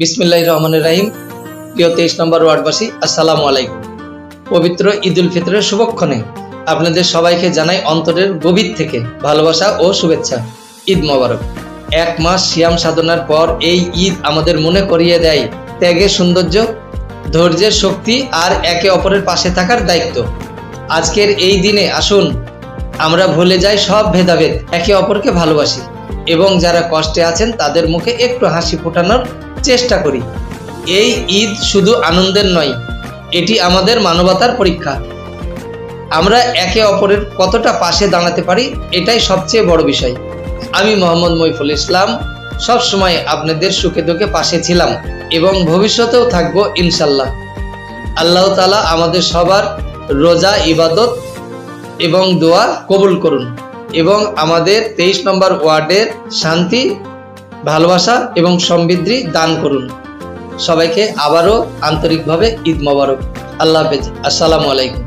বিসমিল্লাহির রহমানির রহিম। প্রিয় 23 নম্বর ওয়ার্ডবাসী, আসসালামু আলাইকুম। পবিত্র ঈদ উল ফিতরের শুভক্ষণে আপনাদের সবাইকে জানাই অন্তরের গভীর থেকে ভালোবাসা ও শুভেচ্ছা। ঈদ মোবারক। এক মাস সিয়াম সাধনার পর এই ঈদ আমাদের মনে করিয়ে দেয় ত্যাগের সৌন্দর্য, ধৈর্যের শক্তি আর একে অপরের পাশে থাকার দায়িত্ব। আজকের এই দিনে আসুন আমরা ভুলে যাই সব ভেদাভেদ, একে অপরকে ভালোবাসি এবং যারা কষ্টে আছেন তাদের মুখে একটু হাসি ফোটানোর চেষ্টা করি। এই ঈদ শুধু আনন্দের নয়, এটি আমাদের মানবতার পরীক্ষা। আমরা একে অপরের কতটা পাশে দাঁড়াতে পারি, এটাই সবচেয়ে বড় বিষয়। আমি মোহাম্মদ মইফুল ইসলাম সবসময় আপনাদের সুখে দুঃখে পাশে ছিলাম এবং ভবিষ্যতেও থাকবো ইনশাল্লাহ। আল্লাহ তাআলা আমাদের সবার রোজা, ইবাদত এবং দোয়া কবুল করুন এবং আমাদের 23 নম্বর ওয়ার্ডের শান্তি, ভালোবাসা এবং সমৃদ্ধি দান করুন। সবাইকে আবারও আন্তরিকভাবে ঈদ মোবারক। আল্লাহ হাফেজ। আসসালামু আলাইকুম।